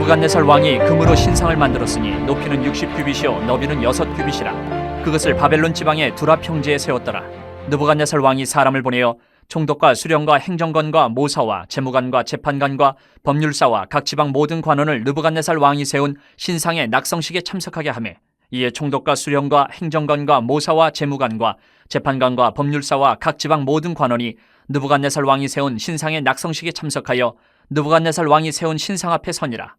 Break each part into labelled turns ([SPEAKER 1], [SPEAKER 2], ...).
[SPEAKER 1] 느부갓네살 왕이 금으로 신상을 만들었으니 높이는 60규빗이요 너비는 6규빗이라. 그것을 바벨론 지방의 두라 평지에 세웠더라. 느부갓네살 왕이 사람을 보내어 총독과 수령과 행정관과 모사와 재무관과 재판관과 법률사와 각 지방 모든 관원을 느부갓네살 왕이 세운 신상의 낙성식에 참석하게 하매, 이에 총독과 수령과 행정관과 모사와 재무관과 재판관과 법률사와 각 지방 모든 관원이 느부갓네살 왕이 세운 신상의 낙성식에 참석하여 느부갓네살 왕이 세운 신상 앞에 서니라.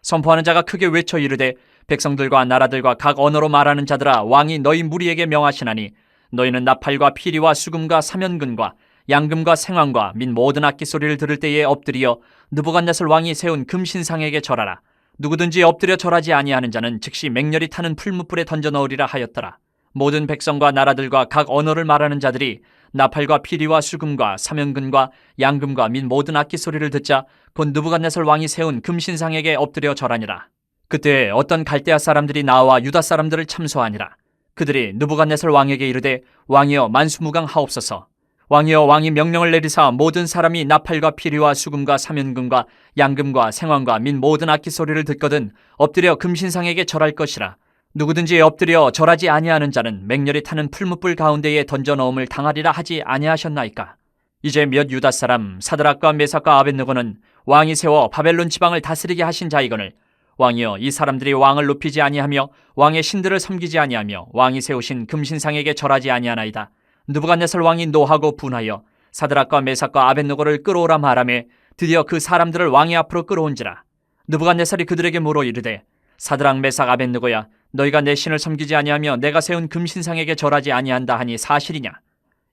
[SPEAKER 1] 선포하는 자가 크게 외쳐 이르되, 백성들과 나라들과 각 언어로 말하는 자들아, 왕이 너희 무리에게 명하시나니 너희는 나팔과 피리와 수금과 사면근과 양금과 생황과 및 모든 악기 소리를 들을 때에 엎드리어 느부갓네살 왕이 세운 금신상에게 절하라. 누구든지 엎드려 절하지 아니하는 자는 즉시 맹렬히 타는 풀무불에 던져 넣으리라 하였더라. 모든 백성과 나라들과 각 언어를 말하는 자들이 나팔과 피리와 수금과 사면근과 양금과 및 모든 악기 소리를 듣자 곧 느부갓네살 왕이 세운 금신상에게 엎드려 절하니라. 그때 어떤 갈대아 사람들이 나와 유다 사람들을 참소하니라. 그들이 느부갓네살 왕에게 이르되, 왕이여 만수무강하옵소서. 왕이여, 왕이 명령을 내리사 모든 사람이 나팔과 피리와 수금과 사면금과 양금과 생황과 및 모든 악기 소리를 듣거든 엎드려 금신상에게 절할 것이라. 누구든지 엎드려 절하지 아니하는 자는 맹렬히 타는 풀무불 가운데에 던져 넣음을 당하리라 하지 아니하셨나이까. 이제 몇 유다 사람 사드락과 메삭과 아벳느고는 왕이 세워 바벨론 지방을 다스리게 하신 자이거늘, 왕이여, 이 사람들이 왕을 높이지 아니하며 왕의 신들을 섬기지 아니하며 왕이 세우신 금신상에게 절하지 아니하나이다. 느부갓네살 왕이 노하고 분하여 사드락과 메삭과 아벳느고를 끌어오라 말하매 드디어 그 사람들을 왕의 앞으로 끌어온지라. 느부갓네살이 그들에게 물어 이르되, 사드락 메삭 아벳느고야, 너희가 내 신을 섬기지 아니하며 내가 세운 금신상에게 절하지 아니한다 하니 사실이냐?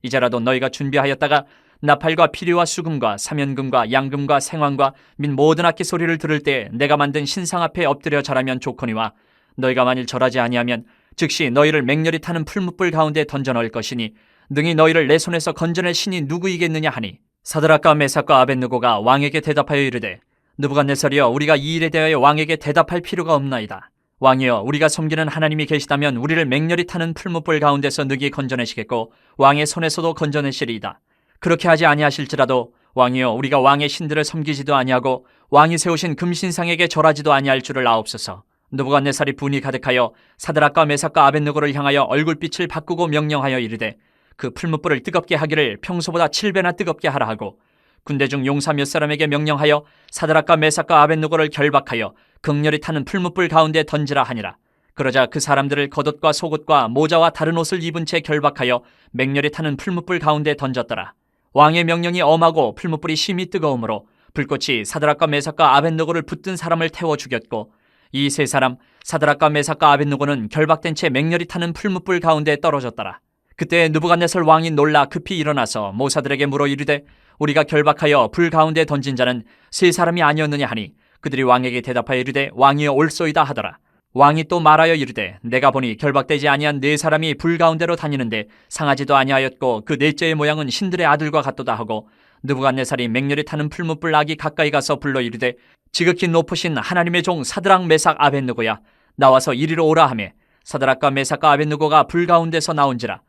[SPEAKER 1] 이제라도 너희가 준비하였다가 나팔과 피리와 수금과 사면금과 양금과 생황과 및 모든 악기 소리를 들을 때 내가 만든 신상 앞에 엎드려 절하면 좋거니와, 너희가 만일 절하지 아니하면 즉시 너희를 맹렬히 타는 풀무불 가운데 던져 넣을 것이니 능히 너희를 내 손에서 건져낼 신이 누구이겠느냐 하니, 사드락과 메삭과 아벳느고가 왕에게 대답하여 이르되, 느부갓네살이여, 우리가 이 일에 대하여 왕에게 대답할 필요가 없나이다. 왕이여, 우리가 섬기는 하나님이 계시다면 우리를 맹렬히 타는 풀무불 가운데서 능히 건져내시겠고 왕의 손에서도 건져내시리이다. 그렇게 하지 아니하실지라도 왕이여, 우리가 왕의 신들을 섬기지도 아니하고 왕이 세우신 금신상에게 절하지도 아니할 줄을 아옵소서. 느부갓네살이 분이 가득하여 사드락과 메삭과 아벳느고를 향하여 얼굴빛을 바꾸고 명령하여 이르되, 그 풀무불을 뜨겁게 하기를 평소보다 7배나 뜨겁게 하라 하고, 군대 중 용사 몇 사람에게 명령하여 사드락과 메삭과 아벳느고를 결박하여 극렬히 타는 풀무불 가운데 던지라 하니라. 그러자 그 사람들을 겉옷과 속옷과 모자와 다른 옷을 입은 채 결박하여 맹렬히 타는 풀무불 가운데 던졌더라. 왕의 명령이 엄하고 풀무불이 심히 뜨거우므로 불꽃이 사드락과 메삭과 아벳느고를 붙든 사람을 태워 죽였고, 이 세 사람 사드락과 메삭과 아벳느고는 결박된 채 맹렬히 타는 풀무불 가운데 떨어졌더라. 그때 느부갓네살 왕이 놀라 급히 일어나서 모사들에게 물어 이르되, 우리가 결박하여 불 가운데 던진 자는 세 사람이 아니었느냐 하니, 그들이 왕에게 대답하여 이르되, 왕이여 옳소이다 하더라. 왕이 또 말하여 이르되, 내가 보니 결박되지 아니한 네 사람이 불 가운데로 다니는데 상하지도 아니하였고 그 넷째의 모양은 신들의 아들과 같도다 하고, 느부갓네살이 맹렬히 타는 풀무불 아기 가까이 가서 불러 이르되, 지극히 높으신 하나님의 종 사드락 메삭 아벳느고야, 나와서 이리로 오라 하매 사드락과 메삭과 아벳느고가 불 가운데서 나온지라.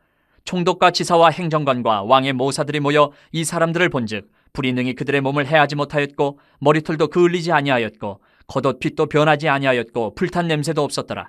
[SPEAKER 1] 총독과 지사와 행정관과 왕의 모사들이 모여 이 사람들을 본즉 불이 능히 그들의 몸을 해하지 못하였고 머리털도 그을리지 아니하였고 겉옷 빛도 변하지 아니하였고 불탄 냄새도 없었더라.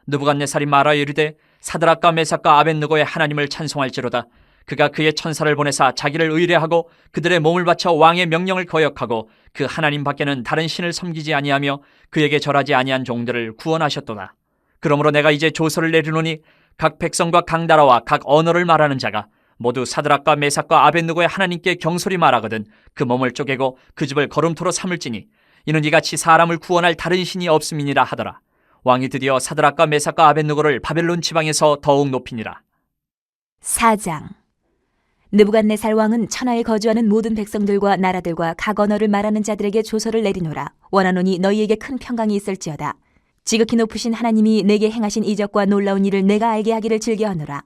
[SPEAKER 1] 느부갓네살이 말하여 이르되, 사드락과 메삭과 아벳느고의 하나님을 찬송할지로다. 그가 그의 천사를 보내사 자기를 의뢰하고 그들의 몸을 바쳐 왕의 명령을 거역하고 그 하나님 밖에는 다른 신을 섬기지 아니하며 그에게 절하지 아니한 종들을 구원하셨도다. 그러므로 내가 이제 조서를 내리노니 각 백성과 각 나라와 각 언어를 말하는 자가 모두 사드락과 메삭과 아벳느고의 하나님께 경솔히 말하거든 그 몸을 쪼개고 그 집을 거름토로 삼을지니, 이는 이같이 사람을 구원할 다른 신이 없음이니라 하더라. 왕이 드디어 사드락과 메삭과 아벳느고를 바벨론 지방에서 더욱 높이니라.
[SPEAKER 2] 4장. 느부갓네살 왕은 천하에 거주하는 모든 백성들과 나라들과 각 언어를 말하는 자들에게 조서를 내리노라. 원하노니 너희에게 큰 평강이 있을지어다. 지극히 높으신 하나님이 내게 행하신 이적과 놀라운 일을 내가 알게 하기를 즐겨하노라.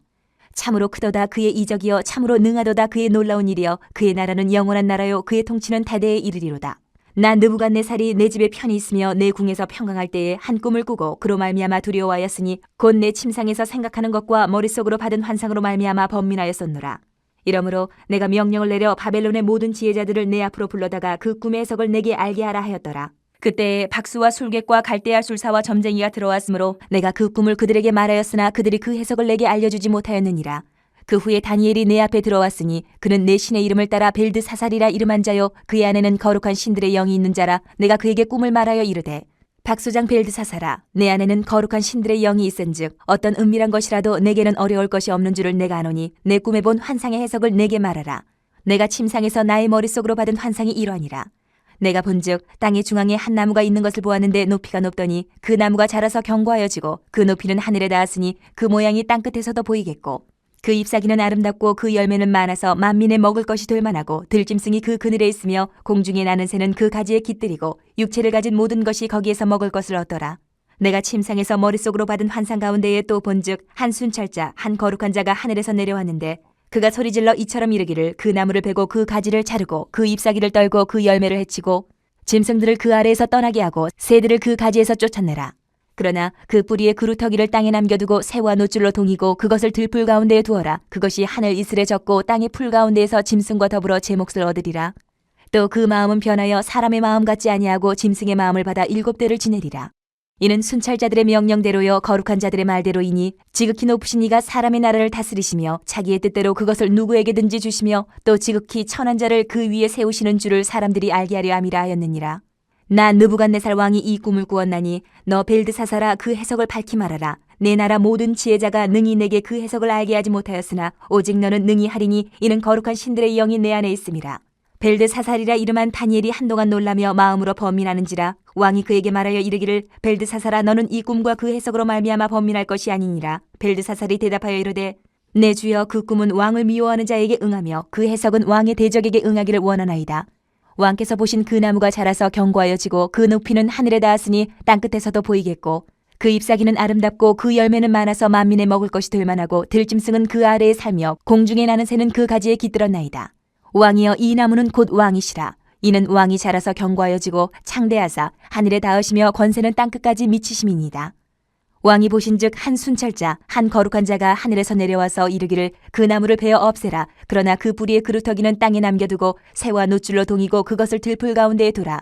[SPEAKER 2] 참으로 크도다 그의 이적이여, 참으로 능하도다 그의 놀라운 일이여, 그의 나라는 영원한 나라요, 그의 통치는 대대에 이르리로다. 나 느부갓네살이 내 집에 편히 있으며 내 궁에서 평강할 때에 한 꿈을 꾸고 그로 말미암아 두려워하였으니 곧 내 침상에서 생각하는 것과 머릿속으로 받은 환상으로 말미암아 번민하였었노라. 이러므로 내가 명령을 내려 바벨론의 모든 지혜자들을 내 앞으로 불러다가 그 꿈의 해석을 내게 알게 하라 하였더라. 그때 박수와 술객과 갈대아 술사와 점쟁이가 들어왔으므로 내가 그 꿈을 그들에게 말하였으나 그들이 그 해석을 내게 알려주지 못하였느니라. 그 후에 다니엘이 내 앞에 들어왔으니 그는 내 신의 이름을 따라 벨드사살이라 이름한 자요 그의 안에는 거룩한 신들의 영이 있는 자라. 내가 그에게 꿈을 말하여 이르되 박수장 벨드사살아, 내 안에는 거룩한 신들의 영이 있은즉 어떤 은밀한 것이라도 내게는 어려울 것이 없는 줄을 내가 아노니 내 꿈에 본 환상의 해석을 내게 말하라. 내가 침상에서 나의 머릿속으로 받은 환상이 이러하니라. 내가 본즉 땅의 중앙에 한 나무가 있는 것을 보았는데 높이가 높더니 그 나무가 자라서 견고하여지고 그 높이는 하늘에 닿았으니 그 모양이 땅끝에서도 보이겠고 그 잎사귀는 아름답고 그 열매는 많아서 만민의 먹을 것이 될 만하고 들짐승이 그 그늘에 있으며 공중에 나는 새는 그 가지에 깃들이고 육체를 가진 모든 것이 거기에서 먹을 것을 얻더라. 내가 침상에서 머릿속으로 받은 환상 가운데에 또 본즉 한 순찰자 한 거룩한 자가 하늘에서 내려왔는데 그가 소리질러 이처럼 이르기를 그 나무를 베고 그 가지를 자르고 그 잎사귀를 떨고 그 열매를 해치고 짐승들을 그 아래에서 떠나게 하고 새들을 그 가지에서 쫓아내라. 그러나 그 뿌리의 그루터기를 땅에 남겨두고 새와 노줄로 동이고 그것을 들풀 가운데에 두어라. 그것이 하늘 이슬에 젖고 땅의 풀 가운데에서 짐승과 더불어 제 몫을 얻으리라. 또 그 마음은 변하여 사람의 마음 같지 아니하고 짐승의 마음을 받아 7대를 지내리라. 이는 순찰자들의 명령대로요 거룩한 자들의 말대로이니 지극히 높으신 이가 사람의 나라를 다스리시며 자기의 뜻대로 그것을 누구에게든지 주시며 또 지극히 천한 자를 그 위에 세우시는 줄을 사람들이 알게 하려 함이라 하였느니라. 나 느부갓네살 왕이 이 꿈을 꾸었나니 너 벨드사살아 그 해석을 밝히 말하라. 내 나라 모든 지혜자가 능히 내게 그 해석을 알게 하지 못하였으나 오직 너는 능히 하리니 이는 거룩한 신들의 영이 내 안에 있음이라. 벨드사살이라 이름한 다니엘이 한동안 놀라며 마음으로 번민하는지라. 왕이 그에게 말하여 이르기를 벨드사살아 너는 이 꿈과 그 해석으로 말미암아 번민할 것이 아니니라. 벨드사살이 대답하여 이르되 내 주여 그 꿈은 왕을 미워하는 자에게 응하며 그 해석은 왕의 대적에게 응하기를 원하나이다. 왕께서 보신 그 나무가 자라서 견고하여지고 그 높이는 하늘에 닿았으니 땅끝에서도 보이겠고 그 잎사귀는 아름답고 그 열매는 많아서 만민의 먹을 것이 될 만하고 들짐승은 그 아래에 살며 공중에 나는 새는 그 가지에 깃들었나이다. 왕이여 이 나무는 곧 왕이시라. 이는 왕이 자라서 견고하여지고 창대하사 하늘에 닿으시며 권세는 땅끝까지 미치심이니이다. 왕이 보신즉 한 순찰자 한 거룩한 자가 하늘에서 내려와서 이르기를 그 나무를 베어 없애라. 그러나 그 뿌리의 그루터기는 땅에 남겨두고 새와 노줄로 동이고 그것을 들풀 가운데에 두라.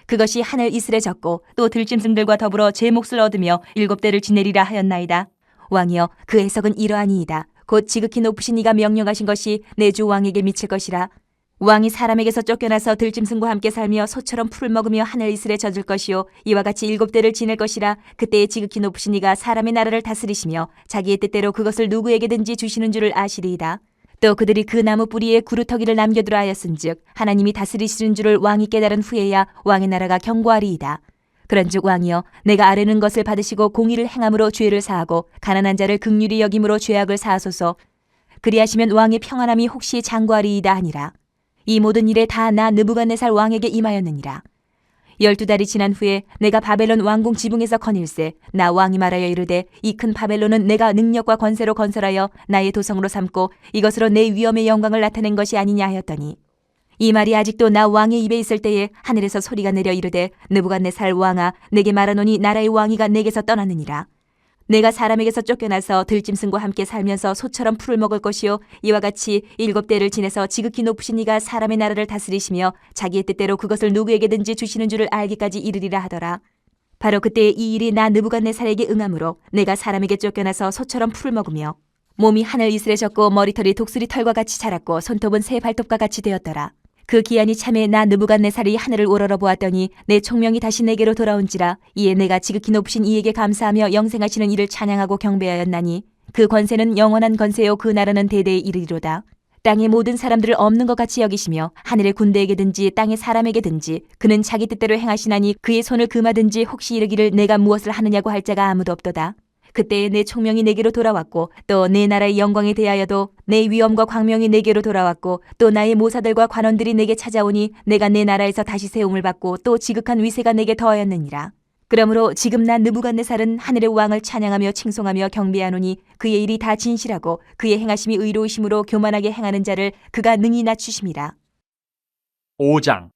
[SPEAKER 2] 그것이 하늘 이슬에 젖고 또 들짐승들과 더불어 제 몫을 얻으며 7대를 지내리라 하였나이다. 왕이여 그 해석은 이러하니이다. 곧 지극히 높으신 이가 명령하신 것이 내 주 왕에게 미칠 것이라. 왕이 사람에게서 쫓겨나서 들짐승과 함께 살며 소처럼 풀을 먹으며 하늘 이슬에 젖을 것이요 이와 같이 7대를 지낼 것이라. 그때에 지극히 높으신 이가 사람의 나라를 다스리시며 자기의 뜻대로 그것을 누구에게든지 주시는 줄을 아시리이다. 또 그들이 그 나무 뿌리에 구루터기를 남겨두라 하였은즉 하나님이 다스리시는 줄을 왕이 깨달은 후에야 왕의 나라가 견고하리이다. 그런즉 왕이여 내가 아뢰는 것을 받으시고 공의를 행함으로 죄를 사하고 가난한 자를 긍휼히 여김으로 죄악을 사하소서. 그리하시면 왕의 평안함이 혹시 장구하리이다 하니라. 이 모든 일에 다 나 느부갓네살 왕에게 임하였느니라. 12달이 지난 후에 내가 바벨론 왕궁 지붕에서 거닐세 나 왕이 말하여 이르되 이 큰 바벨론은 내가 능력과 권세로 건설하여 나의 도성으로 삼고 이것으로 내 위엄의 영광을 나타낸 것이 아니냐 하였더니 이 말이 아직도 나 왕의 입에 있을 때에 하늘에서 소리가 내려 이르되 느부갓네살 왕아 내게 말하노니 나라의 왕위가 내게서 떠났느니라. 내가 사람에게서 쫓겨나서 들짐승과 함께 살면서 소처럼 풀을 먹을 것이요 이와 같이 7대를 지내서 지극히 높으신 이가 사람의 나라를 다스리시며 자기의 뜻대로 그것을 누구에게든지 주시는 줄을 알기까지 이르리라 하더라. 바로 그때 이 일이 나 느부갓네살에게 응함으로 내가 사람에게 쫓겨나서 소처럼 풀을 먹으며 몸이 하늘 이슬에 젖고 머리털이 독수리 털과 같이 자랐고 손톱은 새 발톱과 같이 되었더라. 그 기한이 참에 나 느부갓네살이 하늘을 우러러 보았더니 내 총명이 다시 내게로 돌아온지라. 이에 내가 지극히 높으신 이에게 감사하며 영생하시는 이를 찬양하고 경배하였나니 그 권세는 영원한 권세요 그 나라는 대대에 이르리로다. 땅의 모든 사람들을 없는 것 같이 여기시며 하늘의 군대에게든지 땅의 사람에게든지 그는 자기 뜻대로 행하시나니 그의 손을 금하든지 혹시 이르기를 내가 무엇을 하느냐고 할 자가 아무도 없도다. 그때에 내 총명이 내게로 돌아왔고 또 내 나라의 영광에 대하여도 내 위엄과 광명이 내게로 돌아왔고 또 나의 모사들과 관원들이 내게 찾아오니 내가 내 나라에서 다시 세움을 받고 또 지극한 위세가 내게 더하였느니라. 그러므로 지금 나 느부갓네살은 하늘의 왕을 찬양하며 칭송하며 경배하노니 그의 일이 다 진실하고 그의 행하심이 의로우심으로 교만하게 행하는 자를 그가 능히 낮추심이라.
[SPEAKER 1] 5장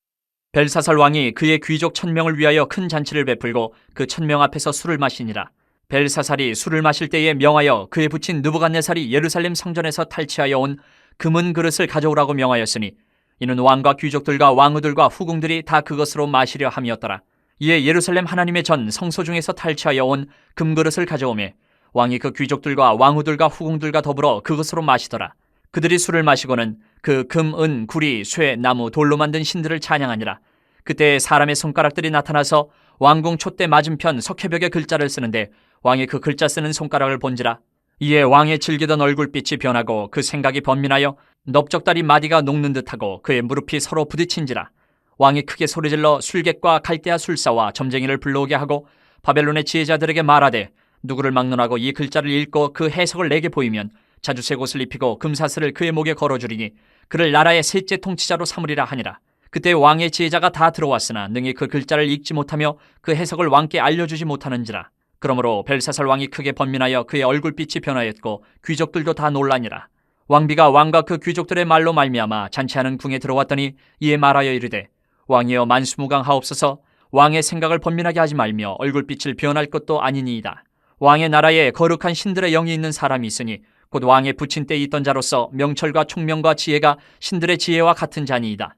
[SPEAKER 1] 벨사살 왕이 그의 귀족 1000명을 위하여 큰 잔치를 베풀고 그 1000명 앞에서 술을 마시니라. 벨사살이 술을 마실 때에 명하여 그의 부친 느부갓네살이 예루살렘 성전에서 탈취하여 온 금은 그릇을 가져오라고 명하였으니 이는 왕과 귀족들과 왕후들과 후궁들이 다 그것으로 마시려 함이었더라. 이에 예루살렘 하나님의 전 성소 중에서 탈취하여 온 금그릇을 가져오매 왕이 그 귀족들과 왕후들과 후궁들과 더불어 그것으로 마시더라. 그들이 술을 마시고는 그 금, 은, 구리, 쇠, 나무, 돌로 만든 신들을 찬양하니라. 그때 사람의 손가락들이 나타나서 왕궁 촛대 맞은편 석회벽에 글자를 쓰는데 왕이 그 글자 쓰는 손가락을 본지라. 이에 왕의 질기던 얼굴빛이 변하고 그 생각이 번민하여 넓적다리 마디가 녹는 듯하고 그의 무릎이 서로 부딪힌지라. 왕이 크게 소리질러 술객과 갈대아 술사와 점쟁이를 불러오게 하고 바벨론의 지혜자들에게 말하되 누구를 막론하고 이 글자를 읽고 그 해석을 내게 보이면 자주색 옷을 입히고 금사슬을 그의 목에 걸어주리니 그를 나라의 셋째 통치자로 삼으리라 하니라. 그때 왕의 지혜자가 다 들어왔으나 능히 그 글자를 읽지 못하며 그 해석을 왕께 알려주지 못하는지라. 그러므로 벨사살 왕이 크게 번민하여 그의 얼굴빛이 변하였고 귀족들도 다 놀라니라. 왕비가 왕과 그 귀족들의 말로 말미암아 잔치하는 궁에 들어왔더니 이에 말하여 이르되 왕이여 만수무강하옵소서. 왕의 생각을 번민하게 하지 말며 얼굴빛을 변할 것도 아니니이다. 왕의 나라에 거룩한 신들의 영이 있는 사람이 있으니 곧 왕의 부친 때에 있던 자로서 명철과 총명과 지혜가 신들의 지혜와 같은 자니이다.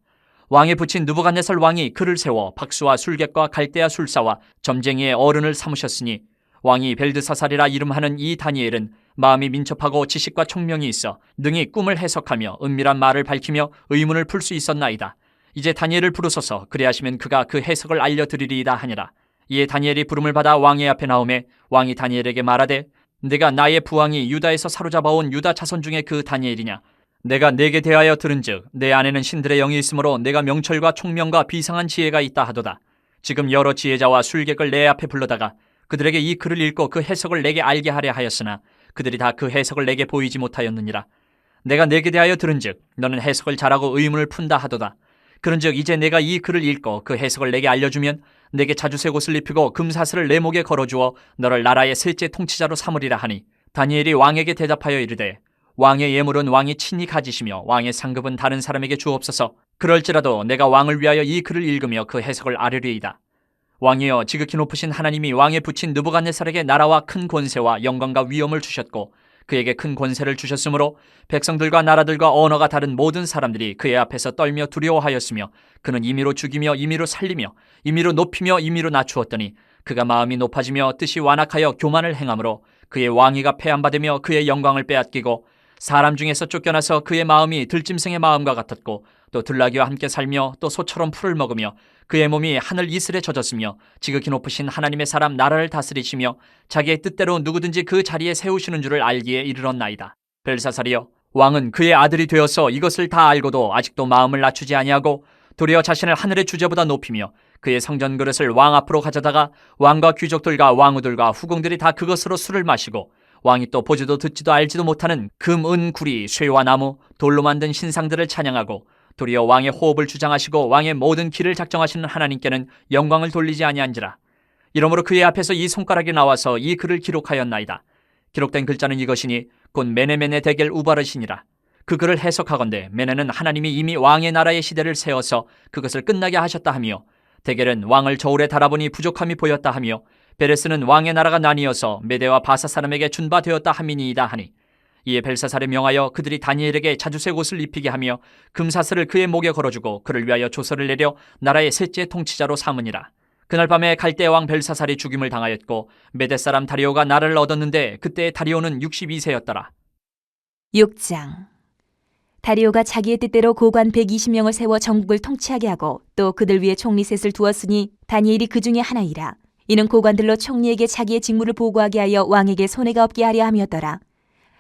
[SPEAKER 1] 왕의 부친 느부갓네살 왕이 그를 세워 박수와 술객과 갈대아 술사와 점쟁이의 어른을 삼으셨으니 왕이 벨드사살이라 이름하는 이 다니엘은 마음이 민첩하고 지식과 총명이 있어 능히 꿈을 해석하며 은밀한 말을 밝히며 의문을 풀 수 있었나이다. 이제 다니엘을 부르소서. 그리하시면 그가 그 해석을 알려드리리이다 하니라. 이에 다니엘이 부름을 받아 왕의 앞에 나오매 왕이 다니엘에게 말하되 내가 나의 부왕이 유다에서 사로잡아온 유다 자손 중에 그 다니엘이냐. 내가 내게 대하여 들은즉 내 안에는 신들의 영이 있으므로 내가 명철과 총명과 비상한 지혜가 있다 하도다. 지금 여러 지혜자와 술객을 내 앞에 불러다가 그들에게 이 글을 읽고 그 해석을 내게 알게 하려 하였으나 그들이 다 그 해석을 내게 보이지 못하였느니라. 내가 내게 대하여 들은즉 너는 해석을 잘하고 의문을 푼다 하도다. 그런즉 이제 내가 이 글을 읽고 그 해석을 내게 알려주면 내게 자주색 옷을 입히고 금사슬을 내 목에 걸어주어 너를 나라의 셋째 통치자로 삼으리라 하니 다니엘이 왕에게 대답하여 이르되 왕의 예물은 왕이 친히 가지시며 왕의 상급은 다른 사람에게 주옵소서. 그럴지라도 내가 왕을 위하여 이 글을 읽으며 그 해석을 아뢰리이다. 왕이여 지극히 높으신 하나님이 왕의 부친 느부갓네살에게 나라와 큰 권세와 영광과 위엄을 주셨고 그에게 큰 권세를 주셨으므로 백성들과 나라들과 언어가 다른 모든 사람들이 그의 앞에서 떨며 두려워하였으며 그는 임의로 죽이며 임의로 살리며 임의로 높이며 임의로 낮추었더니 그가 마음이 높아지며 뜻이 완악하여 교만을 행함으로 그의 왕위가 폐함받으며 그의 영광을 빼앗기고 사람 중에서 쫓겨나서 그의 마음이 들짐승의 마음과 같았고 또 들나귀와 함께 살며 또 소처럼 풀을 먹으며 그의 몸이 하늘 이슬에 젖었으며 지극히 높으신 하나님의 사람 나라를 다스리시며 자기의 뜻대로 누구든지 그 자리에 세우시는 줄을 알기에 이르렀나이다. 벨사살이여 왕은 그의 아들이 되어서 이것을 다 알고도 아직도 마음을 낮추지 아니하고 도리어 자신을 하늘의 주제보다 높이며 그의 성전 그릇을 왕 앞으로 가져다가 왕과 귀족들과 왕후들과 후궁들이 다 그것으로 술을 마시고 왕이 또 보지도 듣지도 알지도 못하는 금, 은, 구리, 쇠와 나무, 돌로 만든 신상들을 찬양하고 도리어 왕의 호흡을 주장하시고 왕의 모든 길을 작정하시는 하나님께는 영광을 돌리지 아니한지라. 이러므로 그의 앞에서 이 손가락이 나와서 이 글을 기록하였나이다. 기록된 글자는 이것이니 곧 메네메네 데겔 우바르시니라. 그 글을 해석하건대 메네는 하나님이 이미 왕의 나라의 시대를 세워서 그것을 끝나게 하셨다 하며 데겔은 왕을 저울에 달아보니 부족함이 보였다 하며 베레스는 왕의 나라가 나뉘어서 메대와 바사 사람에게 준바되었다 함이니이다 하니 이에 벨사살에 명하여 그들이 다니엘에게 자주색 옷을 입히게 하며 금사슬을 그의 목에 걸어주고 그를 위하여 조서를 내려 나라의 셋째 통치자로 삼으니라. 그날 밤에 갈대 왕 벨사살이 죽임을 당하였고 메대 사람 다리오가 나라를 얻었는데 그때 다리오는 62세였더라.
[SPEAKER 2] 6장. 다리오가 자기의 뜻대로 고관 120명을 세워 전국을 통치하게 하고 또 그들 위에 총리 셋을 두었으니 다니엘이 그 중에 하나이라. 이는 고관들로 총리에게 자기의 직무를 보고하게 하여 왕에게 손해가 없게 하려 함이었더라.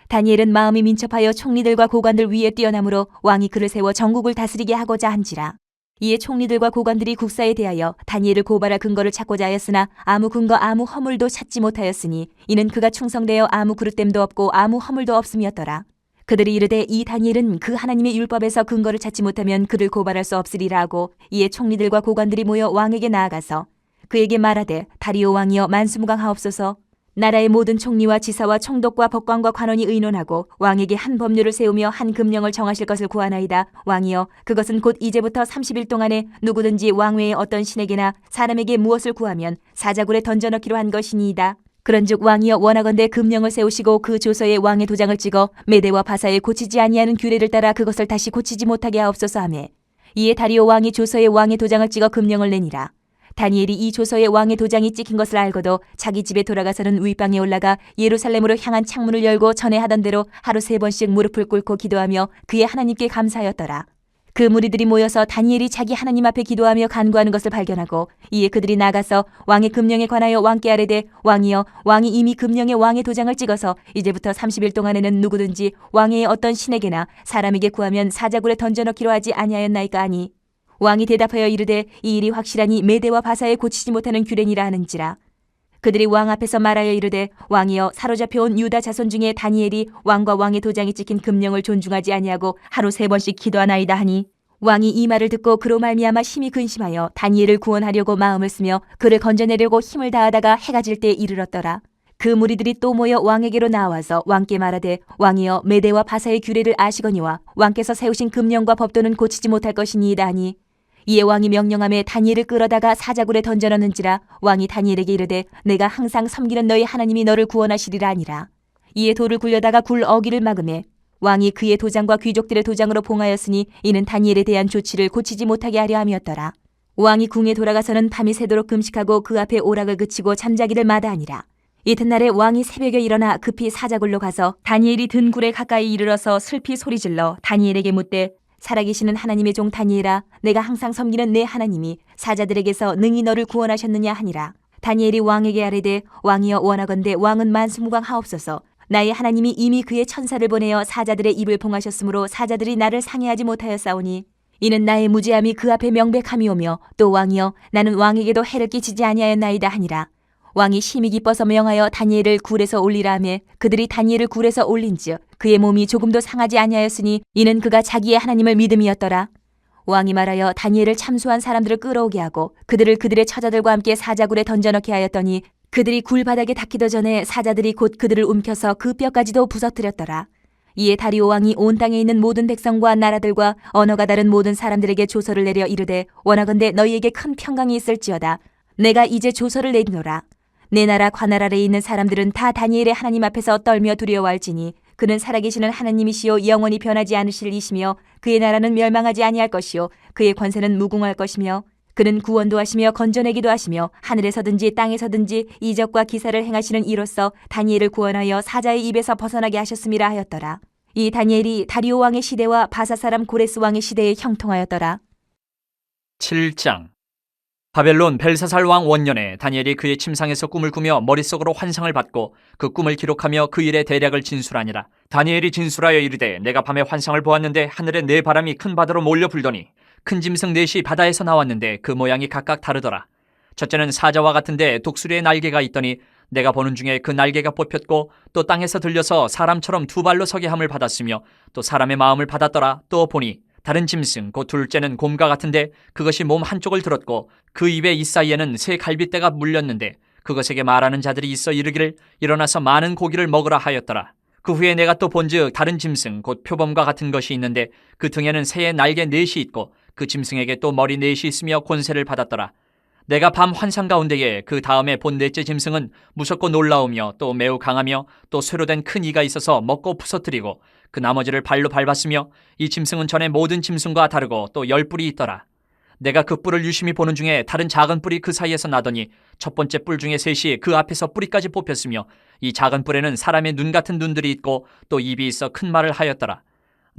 [SPEAKER 2] 다니엘은 마음이 민첩하여 총리들과 고관들 위에 뛰어나므로 왕이 그를 세워 전국을 다스리게 하고자 한지라. 이에 총리들과 고관들이 국사에 대하여 다니엘을 고발할 근거를 찾고자 하였으나 아무 근거 아무 허물도 찾지 못하였으니 이는 그가 충성되어 아무 그릇됨도 없고 아무 허물도 없음이었더라. 그들이 이르되 이 다니엘은 그 하나님의 율법에서 근거를 찾지 못하면 그를 고발할 수 없으리라 하고 이에 총리들과 고관들이 모여 왕에게 나아가서 그에게 말하되 다리오 왕이여 만수무강하옵소서. 나라의 모든 총리와 지사와 총독과 법관과 관원이 의논하고 왕에게 한 법률을 세우며 한 금령을 정하실 것을 구하나이다. 왕이여 그것은 곧 이제부터 30일 동안에 누구든지 왕 외에 어떤 신에게나 사람에게 무엇을 구하면 사자굴에 던져넣기로 한 것이니이다. 그런즉 왕이여 원하건대 금령을 세우시고 그 조서에 왕의 도장을 찍어 메대와 바사에 고치지 아니하는 규례를 따라 그것을 다시 고치지 못하게 하옵소서 하매 이에 다리오 왕이 조서에 왕의 도장을 찍어 금령을 내니라. 다니엘이 이 조서에 왕의 도장이 찍힌 것을 알고도 자기 집에 돌아가서는 윗방에 올라가 예루살렘으로 향한 창문을 열고 전에 하던 대로 하루 3번씩 무릎을 꿇고 기도하며 그의 하나님께 감사하였더라. 그 무리들이 모여서 다니엘이 자기 하나님 앞에 기도하며 간구하는 것을 발견하고 이에 그들이 나가서 왕의 금령에 관하여 왕께 아뢰되 왕이여 왕이 이미 금령에 왕의 도장을 찍어서 이제부터 30일 동안에는 누구든지 왕의 어떤 신에게나 사람에게 구하면 사자굴에 던져넣기로 하지 아니하였나이까 하니 왕이 대답하여 이르되 이 일이 확실하니 메대와 바사에 고치지 못하는 규례니라 하는지라. 그들이 왕 앞에서 말하여 이르되 왕이여 사로잡혀온 유다 자손 중에 다니엘이 왕과 왕의 도장이 찍힌 금령을 존중하지 아니하고 하루 3번씩 기도하나이다 하니 왕이 이 말을 듣고 그로 말미암아 심히 근심하여 다니엘을 구원하려고 마음을 쓰며 그를 건져내려고 힘을 다하다가 해가 질 때에 이르렀더라. 그 무리들이 또 모여 왕에게로 나와서 왕께 말하되 왕이여 메대와 바사의 규례를 아시거니와 왕께서 세우신 금령과 법도는 고치지 못할 것이니이다 하니 이에 왕이 명령하며 다니엘을 끌어다가 사자굴에 던져넣는지라. 왕이 다니엘에게 이르되 내가 항상 섬기는 너희 하나님이 너를 구원하시리라 하니라. 이에 돌을 굴려다가 굴 어기를 막으매 왕이 그의 도장과 귀족들의 도장으로 봉하였으니 이는 다니엘에 대한 조치를 고치지 못하게 하려 함이었더라. 왕이 궁에 돌아가서는 밤이 새도록 금식하고 그 앞에 오락을 그치고 잠자기를 마다하니라. 이튿날에 왕이 새벽에 일어나 급히 사자굴로 가서 다니엘이 든 굴에 가까이 이르러서 슬피 소리질러 다니엘에게 묻되 살아계시는 하나님의 종 다니엘아 내가 항상 섬기는 내 하나님이 사자들에게서 능히 너를 구원하셨느냐 하니라. 다니엘이 왕에게 아뢰되 왕이여 원하건대 왕은 만수무강하옵소서. 나의 하나님이 이미 그의 천사를 보내어 사자들의 입을 봉하셨으므로 사자들이 나를 상해하지 못하였사오니 이는 나의 무죄함이 그 앞에 명백함이오며 또 왕이여 나는 왕에게도 해를 끼치지 아니하였나이다 하니라. 왕이 심히 기뻐서 명하여 다니엘을 굴에서 올리라 하며 그들이 다니엘을 굴에서 올린즉 그의 몸이 조금도 상하지 아니하였으니 이는 그가 자기의 하나님을 믿음이었더라. 왕이 말하여 다니엘을 참수한 사람들을 끌어오게 하고 그들을 그들의 처자들과 함께 사자굴에 던져넣게 하였더니 그들이 굴 바닥에 닿기도 전에 사자들이 곧 그들을 움켜서 그 뼈까지도 부서뜨렸더라. 이에 다리오 왕이 온 땅에 있는 모든 백성과 나라들과 언어가 다른 모든 사람들에게 조서를 내려 이르되 원하건대 너희에게 큰 평강이 있을지어다. 내가 이제 조서를 내리노라. 내 나라 관할 아래에 있는 사람들은 다 다니엘의 하나님 앞에서 떨며 두려워할지니 그는 살아계시는 하나님이시요 영원히 변하지 않으실 이시며 그의 나라는 멸망하지 아니할 것이요 그의 권세는 무궁할 것이며 그는 구원도 하시며 건져내기도 하시며 하늘에서든지 땅에서든지 이적과 기사를 행하시는 이로써 다니엘을 구원하여 사자의 입에서 벗어나게 하셨음이라 하였더라. 이 다니엘이 다리오 왕의 시대와 바사 사람 고레스 왕의 시대에 형통하였더라.
[SPEAKER 1] 7장. 바벨론 벨사살 왕 원년에 다니엘이 그의 침상에서 꿈을 꾸며 머릿속으로 환상을 받고 그 꿈을 기록하며 그 일의 대략을 진술하니라. 다니엘이 진술하여 이르되 내가 밤에 환상을 보았는데 하늘에 네 바람이 큰 바다로 몰려 불더니 큰 짐승 넷이 바다에서 나왔는데 그 모양이 각각 다르더라. 첫째는 사자와 같은데 독수리의 날개가 있더니 내가 보는 중에 그 날개가 뽑혔고 또 땅에서 들려서 사람처럼 두 발로 서게 함을 받았으며 또 사람의 마음을 받았더라. 또 보니 다른 짐승 곧 둘째는 곰과 같은데 그것이 몸 한쪽을 들었고 그 입의 이사이에는 새 갈빗대가 물렸는데 그것에게 말하는 자들이 있어 이르기를 일어나서 많은 고기를 먹으라 하였더라. 그 후에 내가 또 본즉 다른 짐승 곧 표범과 같은 것이 있는데 그 등에는 새의 날개 넷이 있고 그 짐승에게 또 머리 넷이 있으며 권세를 받았더라. 내가 밤 환상 가운데에 그 다음에 본 넷째 짐승은 무섭고 놀라우며 또 매우 강하며 또 쇠로 된 큰 이가 있어서 먹고 부서뜨리고 그 나머지를 발로 밟았으며 이 짐승은 전에 모든 짐승과 다르고 또 10뿔이 있더라. 내가 그 뿔을 유심히 보는 중에 다른 작은 뿔이 그 사이에서 나더니 첫 번째 뿔 중에 셋이 그 앞에서 뿌리까지 뽑혔으며 이 작은 뿔에는 사람의 눈 같은 눈들이 있고 또 입이 있어 큰 말을 하였더라.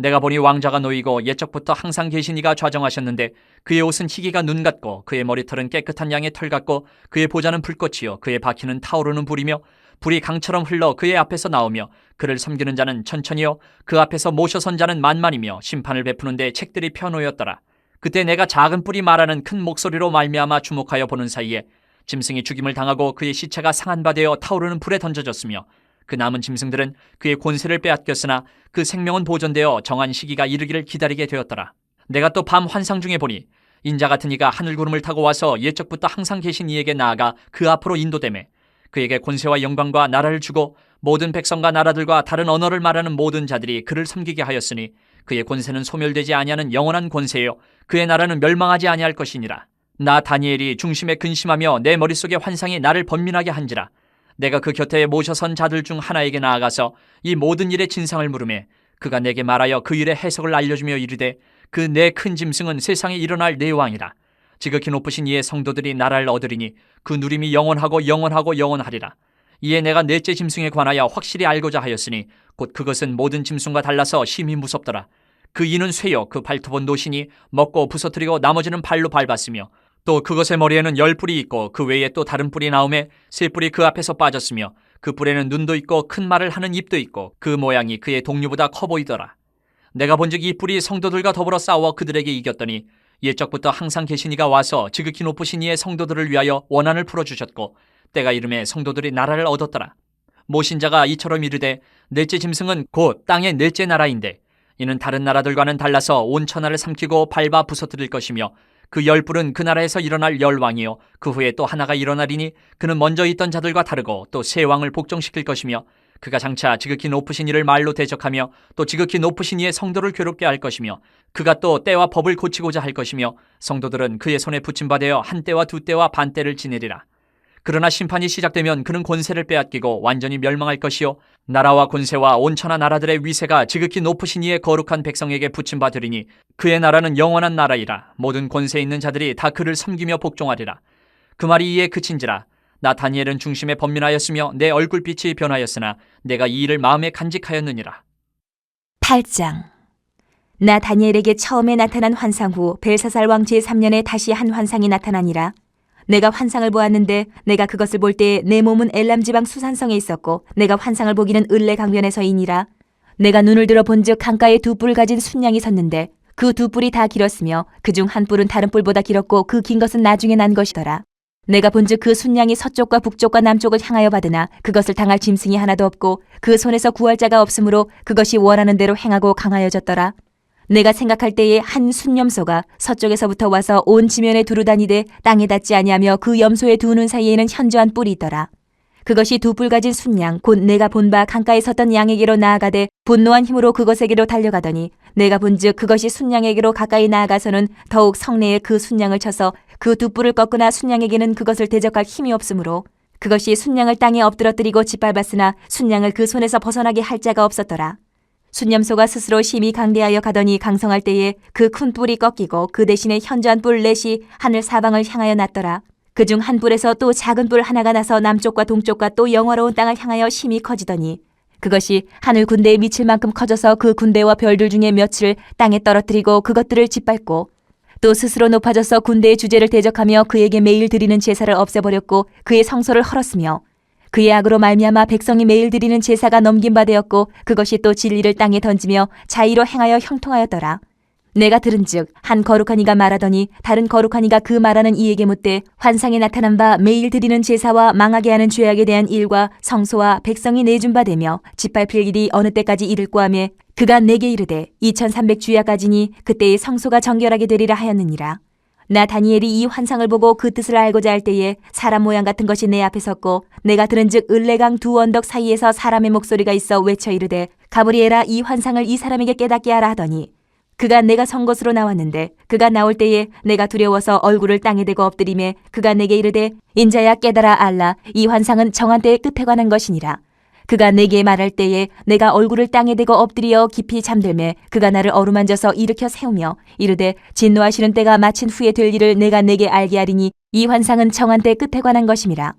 [SPEAKER 1] 내가 보니 왕자가 놓이고 옛적부터 항상 계신 이가 좌정하셨는데 그의 옷은 희기가 눈 같고 그의 머리털은 깨끗한 양의 털 같고 그의 보좌는 불꽃이요 그의 바퀴는 타오르는 불이며 불이 강처럼 흘러 그의 앞에서 나오며 그를 섬기는 자는 천천히요 그 앞에서 모셔선 자는 만만이며 심판을 베푸는데 책들이 펴놓였더라. 그때 내가 작은 뿔이 말하는 큰 목소리로 말미암아 주목하여 보는 사이에 짐승이 죽임을 당하고 그의 시체가 상한 바 되어 타오르는 불에 던져졌으며 그 남은 짐승들은 그의 권세를 빼앗겼으나 그 생명은 보존되어 정한 시기가 이르기를 기다리게 되었더라. 내가 또 밤 환상 중에 보니 인자 같은 이가 하늘구름을 타고 와서 옛적부터 항상 계신 이에게 나아가 그 앞으로 인도되매 그에게 권세와 영광과 나라를 주고 모든 백성과 나라들과 다른 언어를 말하는 모든 자들이 그를 섬기게 하였으니 그의 권세는 소멸되지 아니하는 영원한 권세요 그의 나라는 멸망하지 아니할 것이니라. 나 다니엘이 중심에 근심하며 내 머릿속의 환상이 나를 번민하게 한지라. 내가 그 곁에 모셔선 자들 중 하나에게 나아가서 이 모든 일의 진상을 물으매 그가 내게 말하여 그 일의 해석을 알려주며 이르되 그 네 큰 짐승은 세상에 일어날 네 왕이라. 지극히 높으신 이의 성도들이 나라를 얻으리니 그 누림이 영원하고 영원하고 영원하리라. 이에 내가 넷째 짐승에 관하여 확실히 알고자 하였으니 곧 그것은 모든 짐승과 달라서 심히 무섭더라. 그 이는 쇠요 그 발톱은 노시니 먹고 부서뜨리고 나머지는 발로 밟았으며 또 그것의 머리에는 10뿔이 있고 그 외에 또 다른 뿔이 나오매 3뿔이 그 앞에서 빠졌으며 그 뿔에는 눈도 있고 큰 말을 하는 입도 있고 그 모양이 그의 동류보다 커 보이더라. 내가 본즉 이 뿔이 성도들과 더불어 싸워 그들에게 이겼더니 옛적부터 항상 계신 이가 와서 지극히 높으신 이의 성도들을 위하여 원한을 풀어주셨고 때가 이름에 성도들이 나라를 얻었더라. 모신자가 이처럼 이르되 넷째 짐승은 곧 땅의 넷째 나라인데 이는 다른 나라들과는 달라서 온 천하를 삼키고 밟아 부서뜨릴 것이며 그 10뿔은 그 나라에서 일어날 10왕이요 그 후에 또 하나가 일어나리니 그는 먼저 있던 자들과 다르고 또 세 왕을 복종시킬 것이며 그가 장차 지극히 높으신 이를 말로 대적하며 또 지극히 높으신 이의 성도를 괴롭게 할 것이며 그가 또 때와 법을 고치고자 할 것이며 성도들은 그의 손에 붙임받아 한 때와 두 때와 반 때를 지내리라. 그러나 심판이 시작되면 그는 권세를 빼앗기고 완전히 멸망할 것이요 나라와 권세와 온천하 나라들의 위세가 지극히 높으신 이의 거룩한 백성에게 붙임받으리니 그의 나라는 영원한 나라이라. 모든 권세 있는 자들이 다 그를 섬기며 복종하리라. 그 말이 이에 그친지라. 나 다니엘은 중심에 번민하였으며 내 얼굴빛이 변하였으나 내가 이 일을 마음에 간직하였느니라.
[SPEAKER 2] 8장. 나 다니엘에게 처음에 나타난 환상 후 벨사살 왕 제3년에 다시 한 환상이 나타나니라. 내가 환상을 보았는데 내가 그것을 볼 때에 내 몸은 엘람 지방 수산성에 있었고 내가 환상을 보기는 을레 강변에서이니라. 내가 눈을 들어 본즉 강가에 두 뿔을 가진 순양이 섰는데 그 두 뿔이 다 길었으며 그중 한 뿔은 다른 뿔보다 길었고 그 긴 것은 나중에 난 것이더라. 내가 본즉 그 순양이 서쪽과 북쪽과 남쪽을 향하여 받으나 그것을 당할 짐승이 하나도 없고 그 손에서 구할 자가 없으므로 그것이 원하는 대로 행하고 강하여졌더라. 내가 생각할 때에 한 순염소가 서쪽에서부터 와서 온 지면에 두루 다니되 땅에 닿지 아니하며 그 염소의 두 눈 사이에는 현저한 뿔이 있더라. 그것이 두 뿔 가진 순양 곧 내가 본 바 강가에 섰던 양에게로 나아가되 분노한 힘으로 그것에게로 달려가더니 내가 본즉 그것이 순양에게로 가까이 나아가서는 더욱 성내에 그 순양을 쳐서 그 두 뿔을 꺾으나 순양에게는 그것을 대적할 힘이 없으므로 그것이 순양을 땅에 엎드러뜨리고 짓밟았으나 순양을 그 손에서 벗어나게 할 자가 없었더라. 순염소가 스스로 심히 강대하여 가더니 강성할 때에 그 큰 뿔이 꺾이고 그 대신에 현저한 뿔 넷이 하늘 사방을 향하여 났더라. 그중 한 뿔에서 또 작은 뿔 하나가 나서 남쪽과 동쪽과 또 영화로운 땅을 향하여 심히 커지더니 그것이 하늘 군대에 미칠 만큼 커져서 그 군대와 별들 중에 몇을 땅에 떨어뜨리고 그것들을 짓밟고 또 스스로 높아져서 군대의 주제를 대적하며 그에게 매일 드리는 제사를 없애버렸고 그의 성소를 헐었으며 그의 악으로 말미암아 백성이 매일 드리는 제사가 넘긴 바 되었고 그것이 또 진리를 땅에 던지며 자의로 행하여 형통하였더라. 내가 들은즉 한 거룩한 이가 말하더니 다른 거룩한 이가 그 말하는 이에게 묻되 환상에 나타난 바 매일 드리는 제사와 망하게 하는 죄악에 대한 일과 성소와 백성이 내준 바 되며 짓밟힐 일이 어느 때까지 이를꼬 하며 그가 내게 이르되 2300주야까지니 그때의 성소가 정결하게 되리라 하였느니라. 나 다니엘이 이 환상을 보고 그 뜻을 알고자 할 때에 사람 모양 같은 것이 내 앞에 섰고 내가 들은즉 을레강 두 언덕 사이에서 사람의 목소리가 있어 외쳐 이르되 가브리엘아 이 환상을 이 사람에게 깨닫게 하라 하더니 그가 내가 선 곳으로 나왔는데 그가 나올 때에 내가 두려워서 얼굴을 땅에 대고 엎드리매 그가 내게 이르되 인자야 깨달아 알라 이 환상은 정한 때의 끝에 관한 것이니라. 그가 내게 말할 때에 내가 얼굴을 땅에 대고 엎드려 깊이 잠들매 그가 나를 어루만져서 일으켜 세우며 이르되 진노하시는 때가 마친 후에 될 일을 내가 내게 알게 하리니 이 환상은 정한 때 끝에 관한 것임이라.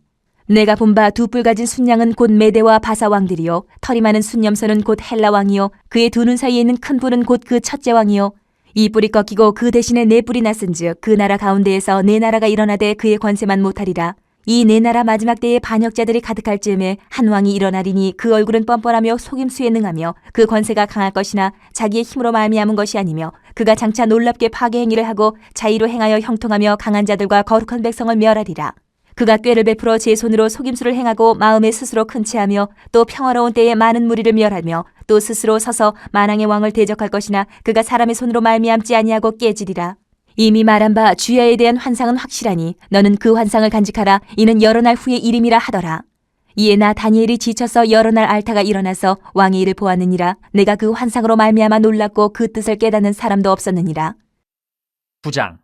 [SPEAKER 2] 내가 본 바 두 뿔 가진 순양은 곧 메대와 바사 왕들이요 털이 많은 순염소는 곧 헬라 왕이요 그의 두 눈 사이에 있는 큰 뿔은 곧 그 첫째 왕이요 이 뿔이 꺾이고 그 대신에 네 뿔이 났은즉 그 나라 가운데에서 네 나라가 일어나되 그의 권세만 못하리라. 이 네 나라 마지막 때에 반역자들이 가득할 즈음에 한 왕이 일어나리니 그 얼굴은 뻔뻔하며 속임수에 능하며 그 권세가 강할 것이나 자기의 힘으로 말미암은 것이 아니며 그가 장차 놀랍게 파괴 행위를 하고 자의로 행하여 형통하며 강한 자들과 거룩한 백성을 멸하리라. 그가 꾀를 베풀어 제 손으로 속임수를 행하고 마음에 스스로 큰 채하며 또 평화로운 때에 많은 무리를 멸하며 또 스스로 서서 만왕의 왕을 대적할 것이나 그가 사람의 손으로 말미암지 아니하고 깨지리라. 이미 말한 바 주야에 대한 환상은 확실하니 너는 그 환상을 간직하라. 이는 여러 날 후의 일임이라 하더라. 이에 나 다니엘이 지쳐서 여러 날 앓다가 일어나서 왕의 일을 보았느니라. 내가 그 환상으로 말미암아 놀랐고 그 뜻을 깨닫는 사람도 없었느니라.
[SPEAKER 1] 9장.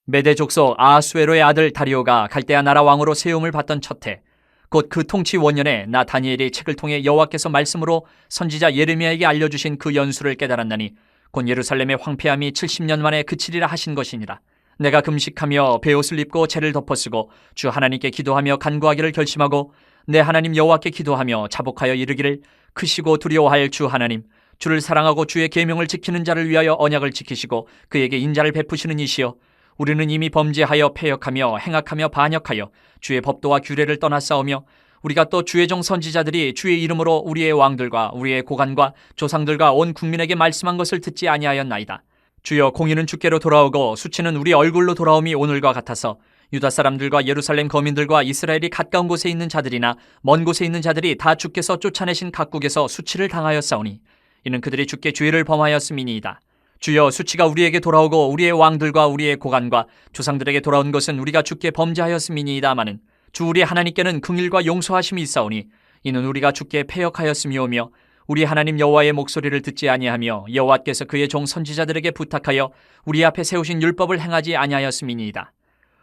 [SPEAKER 1] 메대 족속 아하수에로의 아들 다리오가 갈대아 나라 왕으로 세움을 받던 첫해 곧 그 통치 원년에 나 다니엘이 책을 통해 여호와께서 말씀으로 선지자 예레미야에게 알려주신 그 연수를 깨달았나니 곧 예루살렘의 황폐함이 70년 만에 그치리라 하신 것이니라. 내가 금식하며 베옷을 입고 채를 덮어쓰고 주 하나님께 기도하며 간구하기를 결심하고 내 하나님 여호와께 기도하며 자복하여 이르기를 크시고 두려워할 주 하나님, 주를 사랑하고 주의 계명을 지키는 자를 위하여 언약을 지키시고 그에게 인자를 베푸시는 이시여, 우리는 이미 범죄하여 패역하며 행악하며 반역하여 주의 법도와 규례를 떠나싸우며 우리가 또 주의 종 선지자들이 주의 이름으로 우리의 왕들과 우리의 고관과 조상들과 온 국민에게 말씀한 것을 듣지 아니하였나이다. 주여, 공의는 주께로 돌아오고 수치는 우리 얼굴로 돌아옴이 오늘과 같아서 유다 사람들과 예루살렘 거민들과 이스라엘이 가까운 곳에 있는 자들이나 먼 곳에 있는 자들이 다 주께서 쫓아내신 각국에서 수치를 당하였사오니 이는 그들이 주께 죄를 범하였음이니이다. 주여, 수치가 우리에게 돌아오고 우리의 왕들과 우리의 고관과 조상들에게 돌아온 것은 우리가 주께 범죄하였음이니이다마는 주 우리 하나님께는 긍휼과 용서하심이 있사오니 이는 우리가 주께 패역하였음이오며 우리 하나님 여호와의 목소리를 듣지 아니하며 여호와께서 그의 종 선지자들에게 부탁하여 우리 앞에 세우신 율법을 행하지 아니하였음이니이다.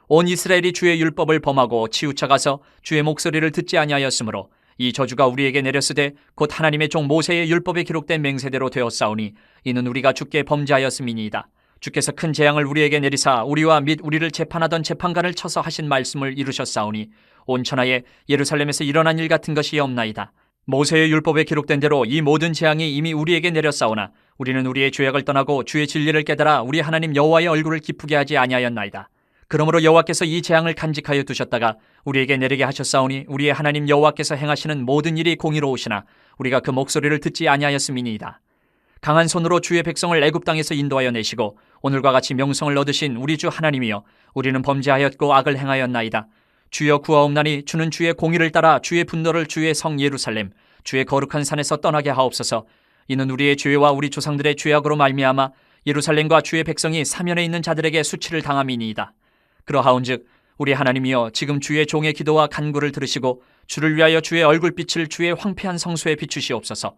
[SPEAKER 1] 온 이스라엘이 주의 율법을 범하고 치우쳐가서 주의 목소리를 듣지 아니하였으므로 이 저주가 우리에게 내렸으되 곧 하나님의 종 모세의 율법에 기록된 맹세대로 되었사오니 이는 우리가 주께 범죄하였음이니이다. 주께서 큰 재앙을 우리에게 내리사 우리와 및 우리를 재판하던 재판관을 쳐서 하신 말씀을 이루셨사오니 온 천하에 예루살렘에서 일어난 일 같은 것이 없나이다. 모세의 율법에 기록된 대로 이 모든 재앙이 이미 우리에게 내렸사오나 우리는 우리의 죄악을 떠나고 주의 진리를 깨달아 우리 하나님 여호와의 얼굴을 기쁘게 하지 아니하였나이다. 그러므로 여호와께서 이 재앙을 간직하여 두셨다가 우리에게 내리게 하셨사오니 우리의 하나님 여호와께서 행하시는 모든 일이 공의로우시나 우리가 그 목소리를 듣지 아니하였음이니이다. 강한 손으로 주의 백성을 애굽 땅에서 인도하여 내시고 오늘과 같이 명성을 얻으신 우리 주 하나님이여, 우리는 범죄하였고 악을 행하였나이다. 주여, 구하옵나니 주는 주의 공의를 따라 주의 분노를 주의 성 예루살렘 주의 거룩한 산에서 떠나게 하옵소서. 이는 우리의 죄와 우리 조상들의 죄악으로 말미암아 예루살렘과 주의 백성이 사면에 있는 자들에게 수치를 당함이니이다. 그러하온즉 우리 하나님이여, 지금 주의 종의 기도와 간구를 들으시고 주를 위하여 주의 얼굴빛을 주의 황폐한 성소에 비추시옵소서.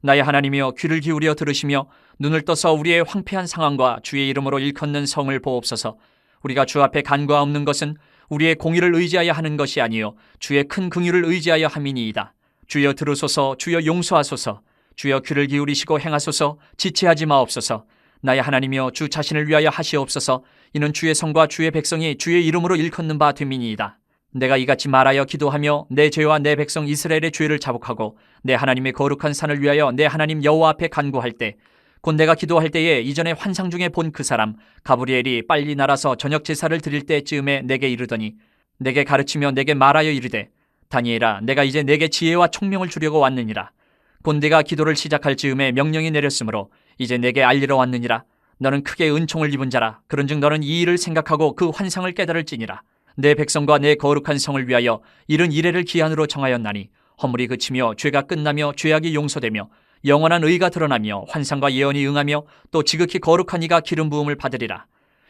[SPEAKER 1] 나의 하나님이여, 귀를 기울여 들으시며 눈을 떠서 우리의 황폐한 상황과 주의 이름으로 일컫는 성을 보옵소서. 우리가 주 앞에 간구하옵는 것은 우리의 공의를 의지하여 하는 것이 아니요 주의 큰 긍휼을 의지하여 함이니이다. 주여 들으소서. 주여 용서하소서. 주여 귀를 기울이시고 행하소서. 지체하지 마옵소서. 나의 하나님이여, 주 자신을 위하여 하시옵소서. 이는 주의 성과 주의 백성이 주의 이름으로 일컫는 바 됨이니이다. 내가 이같이 말하여 기도하며 내 죄와 내 백성 이스라엘의 죄를 자복하고 내 하나님의 거룩한 산을 위하여 내 하나님 여호와 앞에 간구할 때, 곧 내가 기도할 때에 이전에 환상 중에 본 그 사람 가브리엘이 빨리 날아서 저녁 제사를 드릴 때쯤에 내게 이르더니 내게 가르치며 내게 말하여 이르되, 다니엘아, 내가 이제 내게 지혜와 총명을 주려고 왔느니라. 곧 내가 기도를 시작할 즈음에 명령이 내렸으므로 이제 내게 알리러 왔느니라. 너는 크게 은총을 입은 자라. 그런즉 너는 이 일을 생각하고 그 환상을 깨달을지니라. 내 백성과 내 거룩한 성을 위하여 이른 이래를 기한으로 정하였나니 허물이 그치며 죄가 끝나며 죄악이 용서되며 영원한 의가 드러나며 환상과 예언이 응하며 또 지극히 거룩한 이가 기름 부음을 받으리라.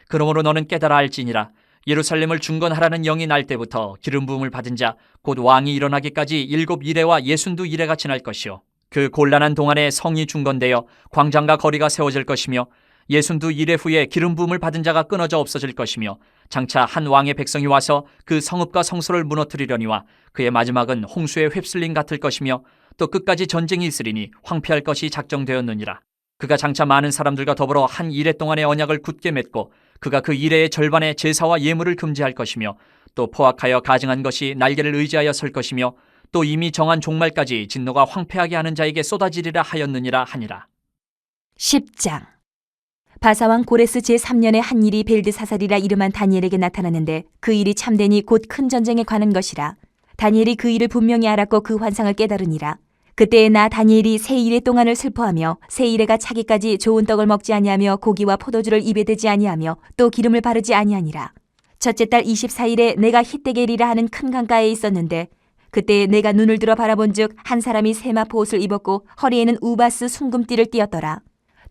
[SPEAKER 1] 그러므로 너는 깨달아 알지니라. 예루살렘을 중건하라는 영이 날 때부터 기름 부음을 받은 자 곧 왕이 일어나기까지 7 이레와 62 이레가 지날 것이요, 그 곤란한 동안에 성이 중건되어 광장과 거리가 세워질 것이며 62 이레 후에 기름 부음을 받은 자가 끊어져 없어질 것이며 장차 한 왕의 백성이 와서 그 성읍과 성소를 무너뜨리려니와 그의 마지막은 홍수의 휩쓸림 같을 것이며 또 끝까지 전쟁이 있으리니 황폐할 것이 작정되었느니라. 그가 장차 많은 사람들과 더불어 한 이레 동안의 언약을 굳게 맺고 그가 그 이레의 절반의 제사와 예물을 금지할 것이며 또 포악하여 가증한 것이 날개를 의지하여 설 것이며 또 이미 정한 종말까지 진노가 황폐하게 하는 자에게 쏟아지리라 하였느니라 하니라.
[SPEAKER 2] 10장. 바사왕 고레스 제3년에 한 일이 벨드사살이라 이름한 다니엘에게 나타났는데 그 일이 참되니 곧 큰 전쟁에 관한 것이라. 다니엘이 그 일을 분명히 알았고 그 환상을 깨달으니라. 그때에 나 다니엘이 세 이레 동안을 슬퍼하며 세 이레가 차기까지 좋은 떡을 먹지 아니하며 고기와 포도주를 입에 대지 아니하며 또 기름을 바르지 아니하니라. 첫째 달 24일에 내가 히데겔이라 하는 큰 강가에 있었는데 그때 내가 눈을 들어 바라본즉 한 사람이 세마포 옷을 입었고 허리에는 우바스 순금띠를 띠었더라.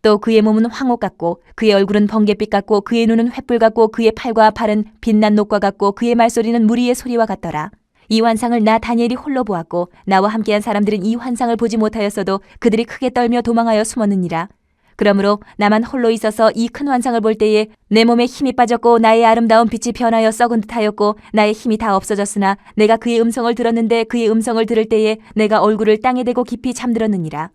[SPEAKER 2] 또 그의 몸은 황옥 같고 그의 얼굴은 번갯빛 같고 그의 눈은 횃불 같고 그의 팔과 발은 빛난 녹과 같고 그의 말소리는 무리의 소리와 같더라. 이 환상을 나 다니엘이 홀로 보았고 나와 함께한 사람들은 이 환상을 보지 못하였어도 그들이 크게 떨며 도망하여 숨었느니라. 그러므로 나만 홀로 있어서 이 큰 환상을 볼 때에 내 몸에 힘이 빠졌고 나의 아름다운 빛이 변하여 썩은 듯하였고 나의 힘이 다 없어졌으나 내가 그의 음성을 들었는데 그의 음성을 들을 때에 내가 얼굴을 땅에 대고 깊이 잠들었느니라.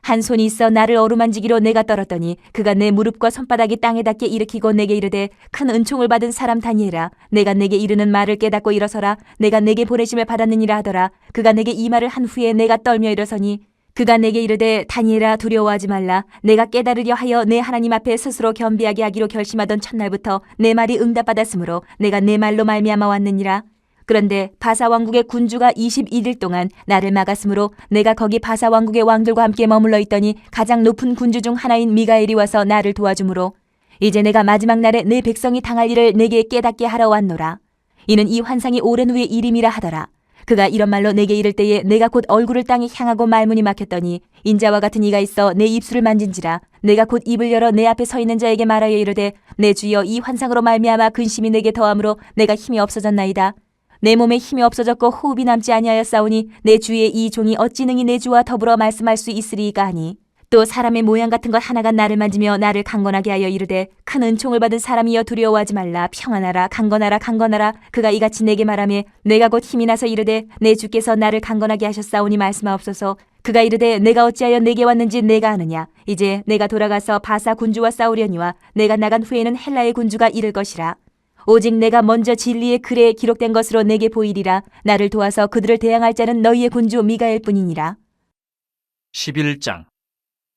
[SPEAKER 2] 한 손이 있어 나를 어루만지기로 내가 떨었더니 그가 내 무릎과 손바닥이 땅에 닿게 일으키고 내게 이르되 큰 은총을 받은 사람 다니엘아 내가 내게 이르는 말을 깨닫고 일어서라 내가 내게 보내심을 받았느니라 하더라. 그가 내게 이 말을 한 후에 내가 떨며 일어서니 그가 내게 이르되 다니엘아 두려워하지 말라. 내가 깨달으려 하여 내 하나님 앞에 스스로 겸비하게 하기로 결심하던 첫날부터 내 말이 응답받았으므로 내가 내 말로 말미암아 왔느니라. 그런데 바사 왕국의 군주가 21일 동안 나를 막았으므로 내가 거기 바사 왕국의 왕들과 함께 머물러 있더니 가장 높은 군주 중 하나인 미가엘이 와서 나를 도와주므로 이제 내가 마지막 날에 내 백성이 당할 일을 내게 깨닫게 하러 왔노라. 이는 이 환상이 오랜 후의 일임이라 하더라. 그가 이런 말로 내게 이를 때에 내가 곧 얼굴을 땅에 향하고 말문이 막혔더니 인자와 같은 이가 있어 내 입술을 만진지라. 내가 곧 입을 열어 내 앞에 서 있는 자에게 말하여 이르되 내 주여 이 환상으로 말미암아 근심이 내게 더함으로 내가 힘이 없어졌나이다. 내 몸에 힘이 없어졌고 호흡이 남지 아니하였사오니 내 주의 이 종이 어찌 능히 내 주와 더불어 말씀할 수 있으리이까 하니 또 사람의 모양 같은 것 하나가 나를 만지며 나를 강건하게 하여 이르되 큰 은총을 받은 사람이여 두려워하지 말라. 평안하라. 강건하라. 강건하라. 그가 이같이 내게 말하며 내가 곧 힘이 나서 이르되 내 주께서 나를 강건하게 하셨사오니 말씀하옵소서. 그가 이르되 내가 어찌하여 내게 왔는지 내가 아느냐. 이제 내가 돌아가서 바사 군주와 싸우려니와 내가 나간 후에는 헬라의 군주가 이를 것이라. 오직 내가 먼저 진리의 글에 기록된 것으로 내게 보이리라. 나를 도와서 그들을 대항할 자는 너희의 군주 미가엘 뿐이니라.
[SPEAKER 1] 11장.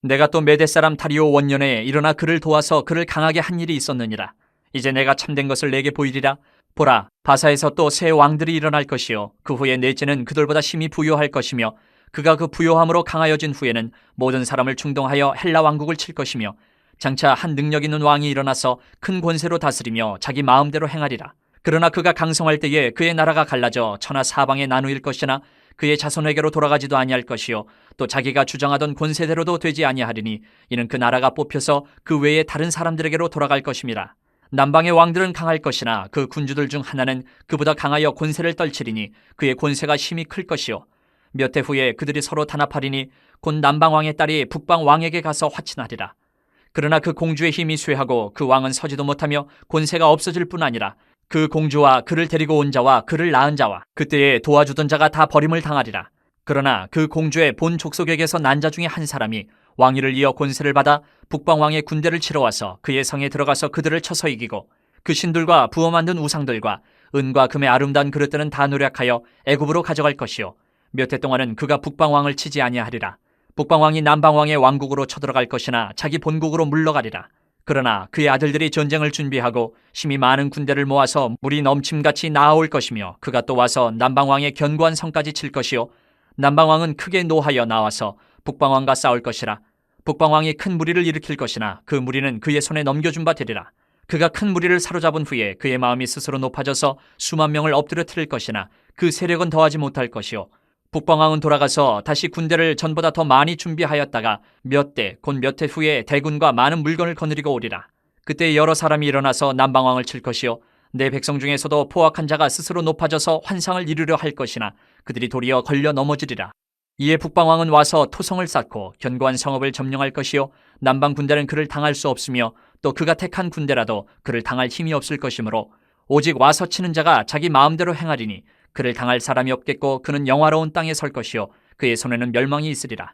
[SPEAKER 1] 내가 또 메대 사람 다리오 원년에 일어나 그를 도와서 그를 강하게 한 일이 있었느니라. 이제 내가 참된 것을 내게 보이리라. 보라, 바사에서 또 새 왕들이 일어날 것이요 그 후에 넷째는 그들보다 심히 부요할 것이며 그가 그 부요함으로 강하여진 후에는 모든 사람을 충동하여 헬라 왕국을 칠 것이며 장차 한 능력 있는 왕이 일어나서 큰 권세로 다스리며 자기 마음대로 행하리라. 그러나 그가 강성할 때에 그의 나라가 갈라져 천하 사방에 나누일 것이나 그의 자손에게로 돌아가지도 아니할 것이요 또 자기가 주장하던 권세대로도 되지 아니하리니 이는 그 나라가 뽑혀서 그 외에 다른 사람들에게로 돌아갈 것임이라. 남방의 왕들은 강할 것이나 그 군주들 중 하나는 그보다 강하여 권세를 떨치리니 그의 권세가 심히 클 것이요 몇 해 후에 그들이 서로 단합하리니 곧 남방 왕의 딸이 북방 왕에게 가서 화친하리라. 그러나 그 공주의 힘이 쇠하고 그 왕은 서지도 못하며 권세가 없어질 뿐 아니라 그 공주와 그를 데리고 온 자와 그를 낳은 자와 그때에 도와주던 자가 다 버림을 당하리라. 그러나 그 공주의 본 족속에게서 난 자 중에 한 사람이 왕위를 이어 권세를 받아 북방 왕의 군대를 치러 와서 그의 성에 들어가서 그들을 쳐서 이기고 그 신들과 부어 만든 우상들과 은과 금의 아름다운 그릇들은 다 노력하여 애굽으로 가져갈 것이요 몇 해 동안은 그가 북방 왕을 치지 아니하리라. 북방 왕이 남방 왕의 왕국으로 쳐들어갈 것이나 자기 본국으로 물러가리라. 그러나 그의 아들들이 전쟁을 준비하고 심히 많은 군대를 모아서 물이 넘침같이 나아올 것이며 그가 또 와서 남방 왕의 견고한 성까지 칠 것이요 남방 왕은 크게 노하여 나와서 북방 왕과 싸울 것이라. 북방 왕이 큰 무리를 일으킬 것이나 그 무리는 그의 손에 넘겨준 바 되리라. 그가 큰 무리를 사로잡은 후에 그의 마음이 스스로 높아져서 수만 명을 엎드려뜨릴 것이나 그 세력은 더하지 못할 것이요 북방왕은 돌아가서 다시 군대를 전보다 더 많이 준비하였다가 몇 대, 곧 몇 해 후에 대군과 많은 물건을 거느리고 오리라. 그때 여러 사람이 일어나서 남방왕을 칠 것이요 내 백성 중에서도 포악한 자가 스스로 높아져서 환상을 이루려 할 것이나 그들이 도리어 걸려 넘어지리라. 이에 북방왕은 와서 토성을 쌓고 견고한 성읍을 점령할 것이요 남방 군대는 그를 당할 수 없으며 또 그가 택한 군대라도 그를 당할 힘이 없을 것이므로 오직 와서 치는 자가 자기 마음대로 행하리니 그를 당할 사람이 없겠고 그는 영화로운 땅에 설 것이요 그의 손에는 멸망이 있으리라.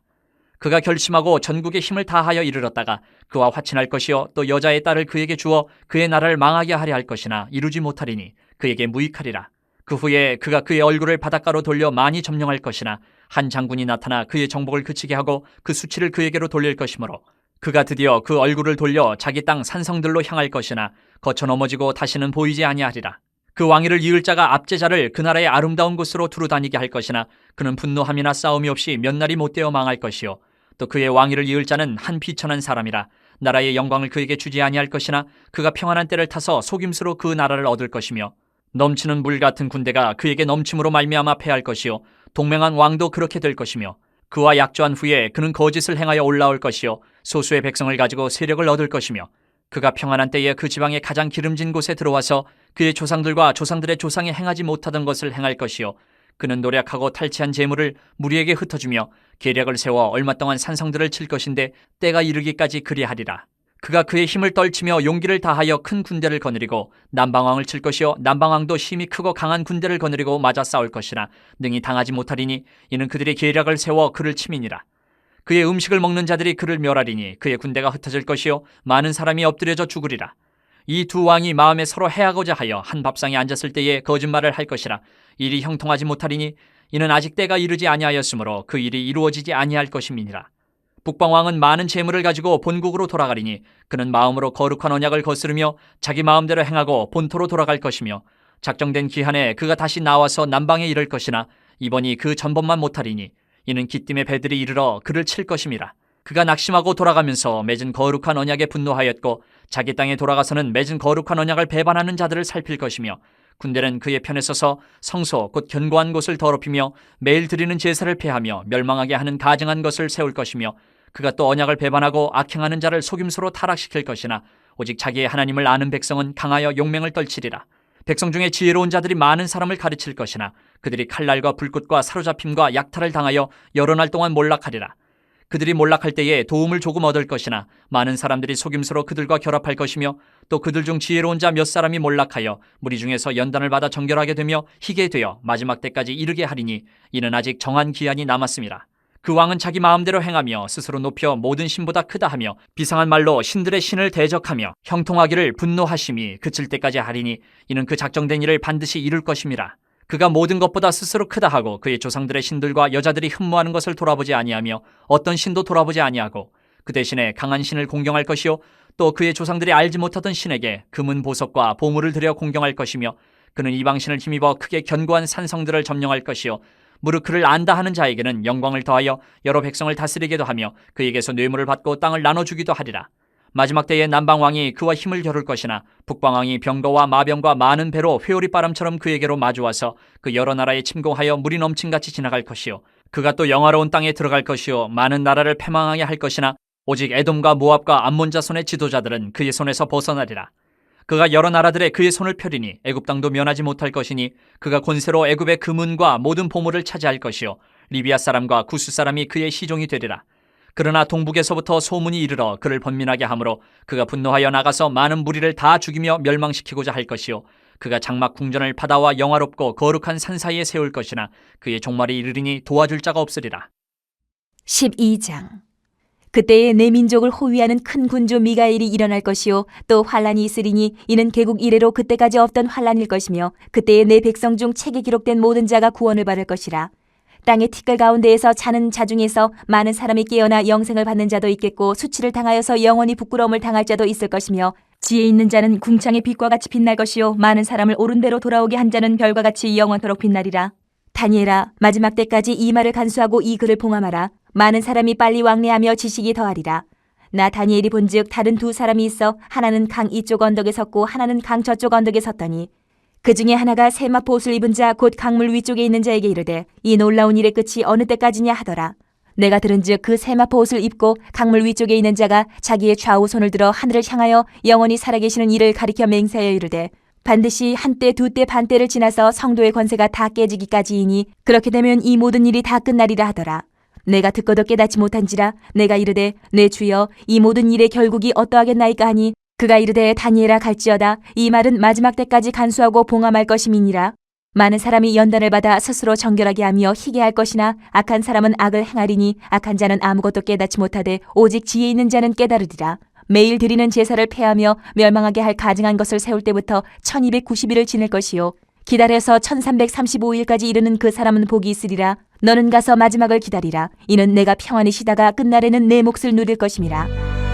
[SPEAKER 1] 그가 결심하고 전국의 힘을 다하여 이르렀다가 그와 화친할 것이요 또 여자의 딸을 그에게 주어 그의 나라를 망하게 하려 할 것이나 이루지 못하리니 그에게 무익하리라. 그 후에 그가 그의 얼굴을 바닷가로 돌려 많이 점령할 것이나 한 장군이 나타나 그의 정복을 그치게 하고 그 수치를 그에게로 돌릴 것이므로 그가 드디어 그 얼굴을 돌려 자기 땅 산성들로 향할 것이나 거쳐 넘어지고 다시는 보이지 아니하리라. 그 왕위를 이을 자가 압제자를 그 나라의 아름다운 곳으로 두루 다니게 할 것이나 그는 분노함이나 싸움이 없이 몇 날이 못되어 망할 것이요 또 그의 왕위를 이을 자는 한 비천한 사람이라. 나라의 영광을 그에게 주지 아니할 것이나 그가 평안한 때를 타서 속임수로 그 나라를 얻을 것이며 넘치는 물 같은 군대가 그에게 넘침으로 말미암아 패할 것이요 동맹한 왕도 그렇게 될 것이며 그와 약조한 후에 그는 거짓을 행하여 올라올 것이요 소수의 백성을 가지고 세력을 얻을 것이며 그가 평안한 때에 그 지방의 가장 기름진 곳에 들어와서 그의 조상들과 조상들의 조상이 행하지 못하던 것을 행할 것이요 그는 노력하고 탈취한 재물을 무리에게 흩어주며 계략을 세워 얼마 동안 산성들을 칠 것인데 때가 이르기까지 그리하리라. 그가 그의 힘을 떨치며 용기를 다하여 큰 군대를 거느리고 남방왕을 칠 것이요 남방왕도 힘이 크고 강한 군대를 거느리고 맞아 싸울 것이나 능히 당하지 못하리니 이는 그들의 계략을 세워 그를 치민이라. 그의 음식을 먹는 자들이 그를 멸하리니 그의 군대가 흩어질 것이요 많은 사람이 엎드려져 죽으리라. 이 두 왕이 마음에 서로 해하고자 하여 한 밥상에 앉았을 때에 거짓말을 할 것이라. 일이 형통하지 못하리니 이는 아직 때가 이르지 아니하였으므로 그 일이 이루어지지 아니할 것임이니라. 북방왕은 많은 재물을 가지고 본국으로 돌아가리니 그는 마음으로 거룩한 언약을 거스르며 자기 마음대로 행하고 본토로 돌아갈 것이며 작정된 기한에 그가 다시 나와서 남방에 이를 것이나 이번이 그 전번만 못하리니 이는 기띔의 배들이 이르러 그를 칠 것임이라. 그가 낙심하고 돌아가면서 맺은 거룩한 언약에 분노하였고 자기 땅에 돌아가서는 맺은 거룩한 언약을 배반하는 자들을 살필 것이며 군대는 그의 편에 서서 성소 곧 견고한 곳을 더럽히며 매일 드리는 제사를 폐하며 멸망하게 하는 가증한 것을 세울 것이며 그가 또 언약을 배반하고 악행하는 자를 속임수로 타락시킬 것이나 오직 자기의 하나님을 아는 백성은 강하여 용맹을 떨치리라. 백성 중에 지혜로운 자들이 많은 사람을 가르칠 것이나 그들이 칼날과 불꽃과 사로잡힘과 약탈을 당하여 여러 날 동안 몰락하리라. 그들이 몰락할 때에 도움을 조금 얻을 것이나 많은 사람들이 속임수로 그들과 결합할 것이며 또 그들 중 지혜로운 자 몇 사람이 몰락하여 무리 중에서 연단을 받아 정결하게 되며 희게 되어 마지막 때까지 이르게 하리니 이는 아직 정한 기한이 남았음이라. 그 왕은 자기 마음대로 행하며 스스로 높여 모든 신보다 크다 하며 비상한 말로 신들의 신을 대적하며 형통하기를 분노하심이 그칠 때까지 하리니 이는 그 작정된 일을 반드시 이룰 것임이라. 그가 모든 것보다 스스로 크다 하고 그의 조상들의 신들과 여자들이 흠모하는 것을 돌아보지 아니하며 어떤 신도 돌아보지 아니하고 그 대신에 강한 신을 공경할 것이요 또 그의 조상들이 알지 못하던 신에게 금은 보석과 보물을 들여 공경할 것이며 그는 이방신을 힘입어 크게 견고한 산성들을 점령할 것이요 무릇 그를 안다 하는 자에게는 영광을 더하여 여러 백성을 다스리게도 하며 그에게서 뇌물을 받고 땅을 나눠주기도 하리라. 마지막 때에 남방왕이 그와 힘을 겨룰 것이나 북방왕이 병거와 마병과 많은 배로 회오리 바람처럼 그에게로 마주와서 그 여러 나라에 침공하여 물이 넘친같이 지나갈 것이요 그가 또 영화로운 땅에 들어갈 것이요 많은 나라를 패망하게 할 것이나 오직 에돔과 모압과 암몬 자손의 지도자들은 그의 손에서 벗어나리라. 그가 여러 나라들의 그의 손을 펴리니 애굽 땅도 면하지 못할 것이니 그가 권세로 애굽의 금은과 모든 보물을 차지할 것이요 리비아 사람과 구스 사람이 그의 시종이 되리라. 그러나 동북에서부터 소문이 이르러 그를 번민하게 하므로 그가 분노하여 나가서 많은 무리를 다 죽이며 멸망시키고자 할 것이요 그가 장막 궁전을 바다와 영화롭고 거룩한 산 사이에 세울 것이나 그의 종말이 이르리니 도와줄 자가 없으리라.
[SPEAKER 2] 12장. 그때에 내 민족을 호위하는 큰 군주 미가엘이 일어날 것이요 또 환란이 있으리니 이는 개국 이래로 그때까지 없던 환란일 것이며 그때에 내 백성 중 책에 기록된 모든 자가 구원을 받을 것이라. 땅의 티끌 가운데에서 자는 자 중에서 많은 사람이 깨어나 영생을 받는 자도 있겠고 수치를 당하여서 영원히 부끄러움을 당할 자도 있을 것이며 지혜 있는 자는 궁창의 빛과 같이 빛날 것이요 많은 사람을 옳은 대로 돌아오게 한 자는 별과 같이 영원토록 빛나리라. 다니엘아, 마지막 때까지 이 말을 간수하고 이 글을 봉함하라. 많은 사람이 빨리 왕래하며 지식이 더하리라. 나 다니엘이 본즉 다른 두 사람이 있어 하나는 강 이쪽 언덕에 섰고 하나는 강 저쪽 언덕에 섰더니 그 중에 하나가 세마포 옷을 입은 자 곧 강물 위쪽에 있는 자에게 이르되 이 놀라운 일의 끝이 어느 때까지냐 하더라. 내가 들은즉 그 세마포 옷을 입고 강물 위쪽에 있는 자가 자기의 좌우 손을 들어 하늘을 향하여 영원히 살아계시는 이를 가리켜 맹세하여 이르되 반드시 한때 두때 반때를 지나서 성도의 권세가 다 깨지기까지이니 그렇게 되면 이 모든 일이 다 끝나리라 하더라. 내가 듣고도 깨닫지 못한지라 내가 이르되 내 주여 이 모든 일의 결국이 어떠하겠나이까 하니 그가 이르되 다니엘아 갈지어다 이 말은 마지막 때까지 간수하고 봉함할 것임이니라. 많은 사람이 연단을 받아 스스로 정결하게 하며 희게 할 것이나 악한 사람은 악을 행하리니 악한 자는 아무것도 깨닫지 못하되 오직 지혜 있는 자는 깨달으리라. 매일 드리는 제사를 폐하며 멸망하게 할 가증한 것을 세울 때부터 1290일을 지낼 것이요 기다려서 1335일까지 이르는 그 사람은 복이 있으리라. 너는 가서 마지막을 기다리라. 이는 내가 평안히 쉬다가 끝날에는 내 몫을 누릴 것임이라.